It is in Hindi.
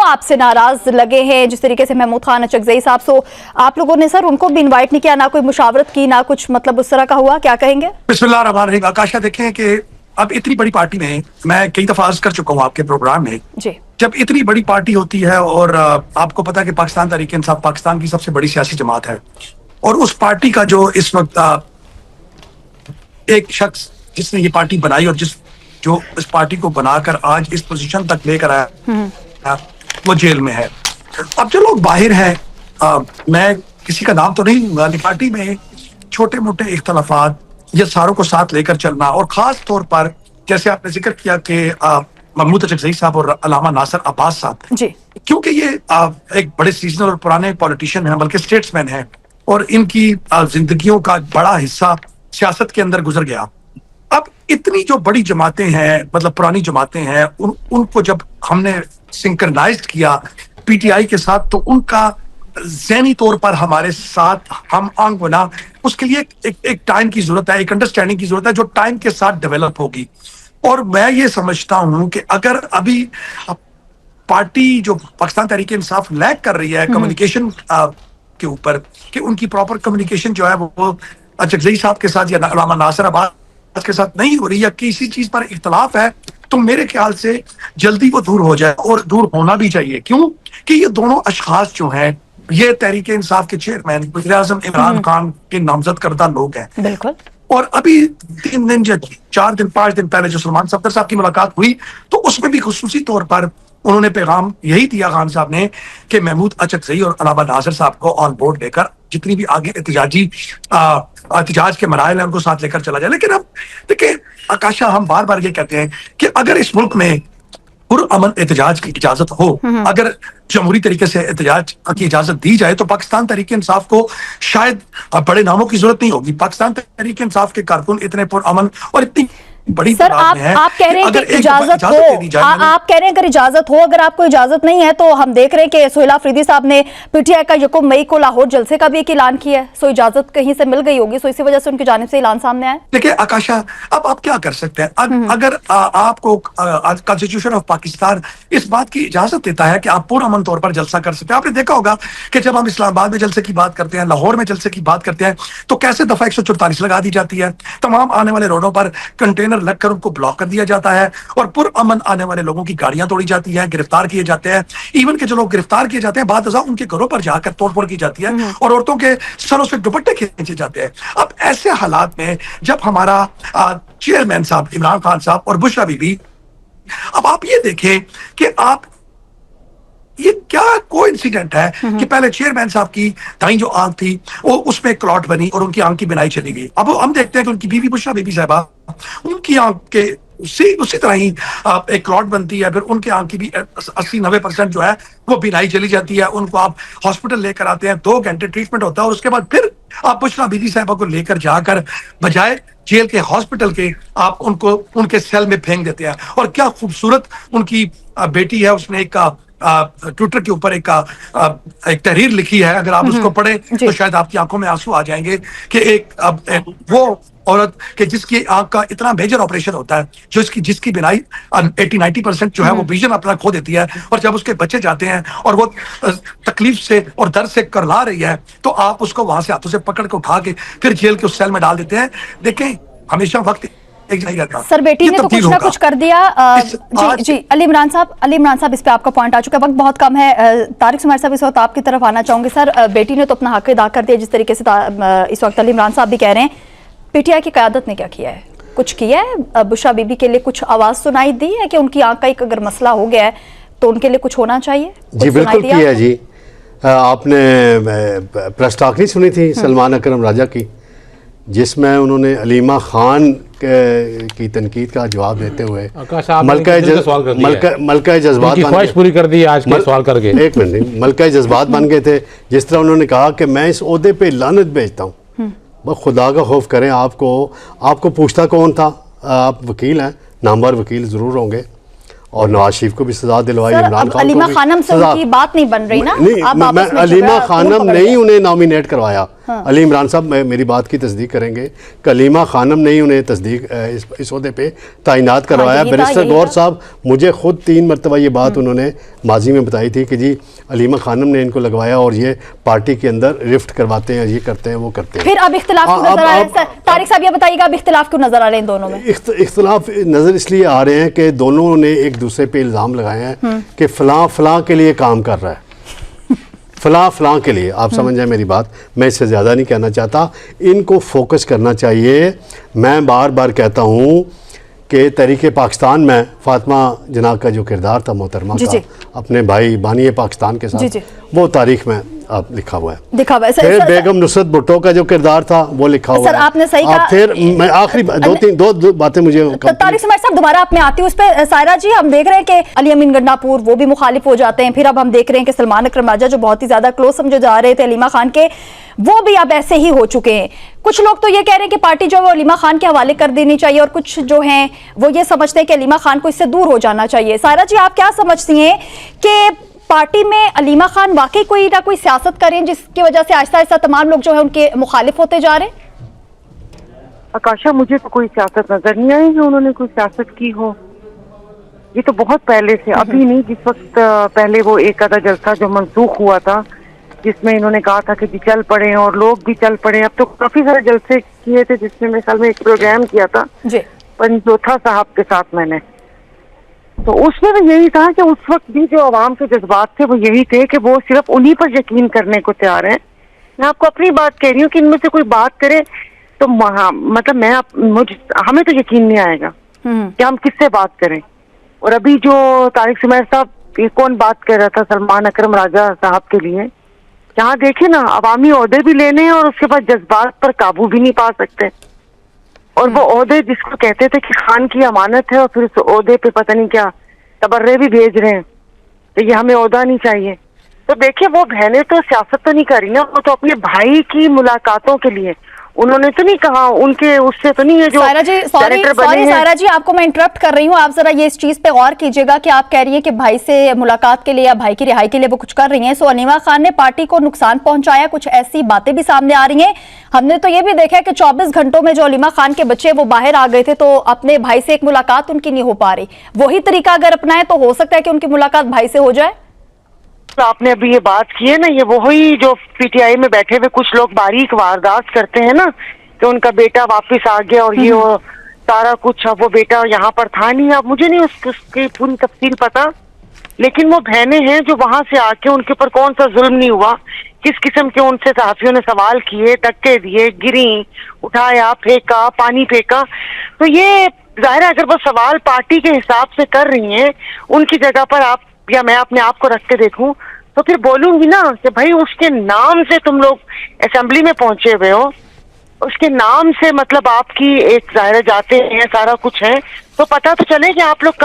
आपसे नाराज लगे हैं जिस तरीके से महमूद खान अचकजई साहब, सो आप लोगों ने सर उनको भी इनवाइट नहीं किया, ना कोई मुशावरत की, ना कुछ मतलब उस तरह का हुआ, क्या कहेंगे? बिस्मिल्लाह रहमान रहीम। आकाशा, देखें कि अब इतनी बड़ी पार्टी में, मैं कई दफा अर्ज कर चुका हूँ आपके प्रोग्राम में जी, जब इतनी बड़ी पार्टी होती है और आपको पता है कि पाकिस्तान तहरीक इंसाफ पाकिस्तान की सबसे बड़ी सियासी जमात है, और उस पार्टी का जो इस वक्त एक शख्स जिसने ये पार्टी बनाई और जो इस पार्टी को बनाकर आज इस पोजीशन तक लेकर आया वो जेल में है। अब जो लोग बाहर हैं, मैं किसी का नाम तो नहीं लूंगा, पार्टी में छोटे मोटे इख्तलाफात ये सारों को साथ लेकर चलना, और खास तौर पर जैसे आपने जिक्र किया कि महमूद अचकजई साहब और अल्लामा नासिर अब्बास साहब, जी, क्योंकि ये एक बड़े सीजनल और पुराने पॉलिटिशियन हैं, बल्कि स्टेट्समैन हैं, और इनकी जिंदगियों का बड़ा हिस्सा सियासत के अंदर गुजर गया। अब इतनी जो बड़ी जमातें हैं, मतलब पुरानी जमातें हैं, उनको जब हमने सिंक्रनाइज्ड किया पीटीआई के साथ, तो उनका ज़हनी तौर पर हमारे साथ हम आंग बना, उसके लिए एक टाइम की जरूरत है, एक अंडरस्टैंडिंग की जरूरत है जो टाइम के साथ डेवलप होगी। और मैं ये समझता हूं कि अगर अभी पार्टी जो पाकिस्तान तहरीक इंसाफ लैग कर रही है कम्युनिकेशन के ऊपर, कि उनकी प्रॉपर कम्युनिकेशन जो है वो अचकजई साहब के साथ या अल्लामा नासिर अब्बास के साथ नहीं हो रही, या किसी चीज पर इख्तलाफ है, तो मेरे ख्याल से जल्दी वो दूर हो जाए, और दूर होना भी चाहिए। क्यों कि ये दोनों अशखास जो हैं, ये तहरीक इंसाफ के चेयरमैन वज़ीर आज़म इमरान खान के नामजद करदा लोग हैं। बिल्कुल। और अभी 3 दिन या 4 दिन 5 दिन पहले जो सलमान सफदर साहब की मुलाकात हुई, तो उसमें भी खुसूसी तौर पर उन्होंने पैगाम यही दिया खान साहब ने कि महमूद अचकजई और अल्लामा नासिर साहब को ऑन बोर्ड लेकर जितनी भी आगे एहतजाज के मराहल हैं उनको साथ लेकर चला जाए। लेकिन अब देखिए आकाशा, हम बार बार ये कहते हैं कि अगर इस मुल्क में पुरअमन एहतजाज की इजाजत हो, अगर जमहूरी तरीके से एहतजाज की इजाजत दी जाए, तो पाकिस्तान तहरीक इंसाफ को शायद बड़े नामों की जरूरत नहीं होगी। पाकिस्तान तहरीक इंसाफ के कारकुन इतने पुरअमन और इतनी बड़ी सर, आप कह रहे हैं कि इजाजत हो, आप कह रहे हैं अगर इजाजत हो, अगर आपको इजाजत नहीं है, तो हम देख रहे हैं कि सोहेल अफरीदी साहब ने पीटीआई का 1 मई को लाहौर जलसे का भी एक ऐलान किया है, सो इजाजत कहीं से मिल गई होगी, सो इसी वजह से उनकी जानिब से ऐलान सामने आया। देखिए आकाशा, अब आप क्या कर सकते हैं? अगर आपको कॉन्स्टिट्यूशन ऑफ पाकिस्तान इस बात की इजाजत देता है कि आप पुरअमन तौर पर जलसा कर सकते हैं। आपने देखा होगा कि जब हम इस्लामाबाद में जलसे की बात करते हैं, लाहौर में जलसे की बात करते हैं, तो कैसे दफा 144 लगा दी जाती है, तमाम आने वाले रोडों पर कंटेनर लगकर उनको ब्लॉक कर दिया जाता है, और पुरअमन आने वाले लोगों की गाड़ियां तोड़ी जाती है, गिरफ्तार किए जाते हैं। इवन के जो लोग गिरफ्तार किए जाते हैं, बाद उनके घरों पर जाकर तोड़फोड़ की जाती है, और औरतों के सरों से दुपट्टे खींचे जाते हैं। अब ऐसे हालात में जब हमारा चेयरमैन साहब इमरान खान साहब और बुशरा बीबी, अब आप ये देखें कि आप ये क्या कोइंसिडेंट है कि पहले चेयरमैन साहब की दाई जो आंख थी वो उसमें क्लॉट बनी और उनकी आंख की बिनाई चली गई। अब हम देखते हैं कि उनकी बीवी बुशरा बीबी साहबा, उनकी आंख के उसी तरह ही एक क्लॉट बनती है, फिर उनके आंख की भी 80-90% जो है वो बिनाई चली जाती है। उनको आप हॉस्पिटल लेकर आते हैं, 2 घंटे ट्रीटमेंट होता है, और उसके बाद फिर आप बुशरा बीबी साहबा को लेकर जाकर बजाय जेल के हॉस्पिटल के आप उनको उनके सेल में फेंक देते हैं। और क्या खूबसूरत उनकी बेटी है, उसने एक ट्विटर के ऊपर एक तहरीर लिखी है, अगर आप उसको पढ़े तो शायद आपकी आंखों में आंसू आ जाएंगे कि वो औरत के जिसकी आंख का इतना मेजर ऑपरेशन होता है, जिसकी बिनाई 80-90% जो है वो विजन अपना खो देती है, और जब उसके बच्चे जाते हैं और वो तकलीफ से और दर्द से करला रही है, तो आप उसको वहां से हाथों से पकड़ के उठा के फिर जेल के उस सेल में डाल देते हैं। देखें, हमेशा वक्त एक नहीं रहता। सर, बेटी ने तो कुछ ना कुछ कर दिया। जी अली इमरान साहब, इस पे आपका पॉइंट आ चुका है, वक्त बहुत कम है। तारिक सुमैर साहब, इस वक्त आपकी तरफ आना चाहूंगी। सर, बेटी ने तो अपना हक अदा कर दिया, जिस तरीके से इस वक्त अली इमरान साहब भी कह रहे हैं, पीटीआई की क़यादत ने क्या किया है? कुछ किया है? बुशरा बीबी के लिए कुछ आवाज सुनाई दी है कि उनकी आंख का एक अगर मसला हो गया है तो उनके लिए कुछ होना चाहिए? जी बिल्कुल किया जी। आपने प्रेस टॉक नहीं सुनी थी सलमान अकरम राजा की, जिसमें उन्होंने अलीमा खान की तनकीद का जवाब देते हुए मलका जज्बात ख्वाहिश पूरी कर दी आज के सवाल करके। एक मिनट, मलका जज्बात बन गए थे। जिस तरह उन्होंने कहा कि मैं इस ओहदे पे लानत भेजता हूँ, बस खुदा का खौफ करें। आपको पूछता कौन था? आप वकील हैं, नामवर वकील ज़रूर होंगे, और नवाज शरीफ को भी सजा दिलवाई, इमरान खान को भी खानम से उनकी बात नहीं बन रही ना। नहीं, अलीमा खानम ने ही उन्हें नॉमिनेट करवाया। अली इमरान साहब मेरी बात की तस्दीक करेंगे, कलीमा खानम ने ही उन्हें तस्दीक इस ओहदे पे तैनात करवाया। बैरिस्टर गौर साहब, मुझे खुद 3 मरतबा ये बात उन्होंने माजी में बताई थी कि जी अलीमा खानम ने इनको लगवाया और ये पार्टी के अंदर रिफ्ट करवाते हैं, ये करते हैं, वो करते हैं। फिर अब इख्तिलाफ क्यों नजर आ रहे हैं? तारिक साहब ये बताइएगा, अब इख्तिलाफ क्यों नजर आ रहे हैं दोनों में? इख्तिलाफ नजर इसलिए आ रहे हैं कि दोनों ने एक दूसरे पे इल्ज़ाम लगाए हैं कि फलां के लिए काम कर रहा है, फलां के लिए। आप समझ जाए मेरी बात, मैं इससे ज़्यादा नहीं कहना चाहता। इनको फोकस करना चाहिए। मैं बार बार कहता हूँ कि तहरीक पाकिस्तान में फातिमा जना का जो किरदार था मोहतरमा का अपने भाई बानी पाकिस्तान के साथ, वो तारीख में आप लिखा हुआ है। फिर बेगम नुसरत भुट्टो का जो किरदार था वो लिखा हुआ है। सर आपने सही कहा। फिर मैं आखिरी दो बातें मुझे तारिक सुमैर साहब दोबारा आप में आती हूँ उस पर। सायरा जी, हम देख रहे हैं कि अली अमीन गंडापुर वो भी मुखालिफ हो जाते हैं। फिर अब हम देख रहे हैं कि सलमान अकरम राजा जो बहुत ही ज्यादा क्लोज समझे जा रहे थे अलीमा खान के, वो भी अब ऐसे ही हो चुके हैं। कुछ लोग तो ये कह रहे हैं कि पार्टी जो है वो अलीमा खान के हवाले कर देनी चाहिए, और कुछ जो हैं वो ये समझते हैं कि अलीमा खान को इससे दूर हो जाना चाहिए। सायरा जी, आप क्या समझती हैं कि पार्टी में अलीमा खान वाकई कोई ना कोई सियासत करें जिसकी वजह से आहिस्ता आहिस्ता तमाम लोग जो है उनके मुखालिफ होते जा रहे हैं? आकाशा, मुझे तो कोई सियासत नजर नहीं आई कि उन्होंने कोई सियासत की हो। ये तो बहुत पहले से, अभी नहीं, जिस वक्त पहले वो एक आधा जलसा जो मंसूख हुआ था जिसमें इन्होंने कहा था कि जी चल पड़े, और लोग भी चल पड़े। अब तो काफी सारे जलसे किए थे जिसमें मेरे ख्याल में एक प्रोग्राम किया था पंजोथा साहब के साथ मैंने, तो उसमें भी यही था कि उस वक्त भी जो आवाम के जज्बात थे वो यही थे कि वो सिर्फ उन्हीं पर यकीन करने को तैयार हैं। मैं आपको अपनी बात कह रही हूँ कि इनमें से कोई बात करे तो मतलब हमें तो यकीन नहीं आएगा कि हम किससे बात करें। और अभी जो तारिक सुमैर साहब, कौन बात कर रहा था सलमान अकरम राजा साहब के लिए, यहाँ देखे ना, अवामी ओहदे भी लेने हैं और उसके बाद जज्बात पर काबू भी नहीं पा सकते। और वो ओहदे जिसको कहते थे कि खान की अमानत है, और फिर उस ओहदे पे पता नहीं क्या तबर्रे भी भेज रहे हैं तो ये हमें ओहदा नहीं चाहिए। तो देखिए, वो बहनें तो सियासत तो नहीं कर रही ना, वो तो अपने भाई की मुलाकातों के लिए, उन्होंने तो नहीं कहा, उनके उससे तो नहीं है जो सायरा जी, सॉरी सायरा जी, आपको मैं इंटरप्ट कर रही हूँ। आप जरा ये इस चीज पे गौर कीजिएगा कि आप कह रही हैं कि भाई से मुलाकात के लिए या भाई की रिहाई के लिए वो कुछ कर रही हैं। सो अलीमा खान ने पार्टी को नुकसान पहुंचाया, कुछ ऐसी बातें भी सामने आ रही हैं। हमने तो ये भी देखा है कि 24 घंटों में जो अलीमा खान के बच्चे वो बाहर आ गए थे, तो अपने भाई से एक मुलाकात उनकी नहीं हो पा रही। वही तरीका अगर अपनाए तो हो सकता है कि उनकी मुलाकात भाई से हो जाए। तो आपने अभी ये बात की है ना, ये वही जो पीटीआई में बैठे हुए कुछ लोग बारीक वारदात करते हैं ना, कि उनका बेटा वापस आ गया और ये सारा कुछ, अब वो बेटा यहाँ पर था नहीं। अब मुझे नहीं उसकी पूरी तफसील पता, लेकिन वो बहनें हैं जो वहां से आके उनके ऊपर कौन सा जुल्म नहीं हुआ, किस किस्म के उनसे सहाफियों ने सवाल किए, धक्के दिए, गिरी, उठाया, फेंका, पानी फेंका। तो ये जाहिर है अगर वो सवाल पार्टी के हिसाब से कर रही हैं, उनकी जगह पर आप या मैं अपने आप को रख के देखूं तो फिर बोलूंगी ना कि भाई उसके नाम से तुम लोग असेंबली में पहुंचे हुए हो, उसके नाम से मतलब आपकी एक जाहिर जाते हैं, सारा कुछ है, तो पता तो चले कि आप लोग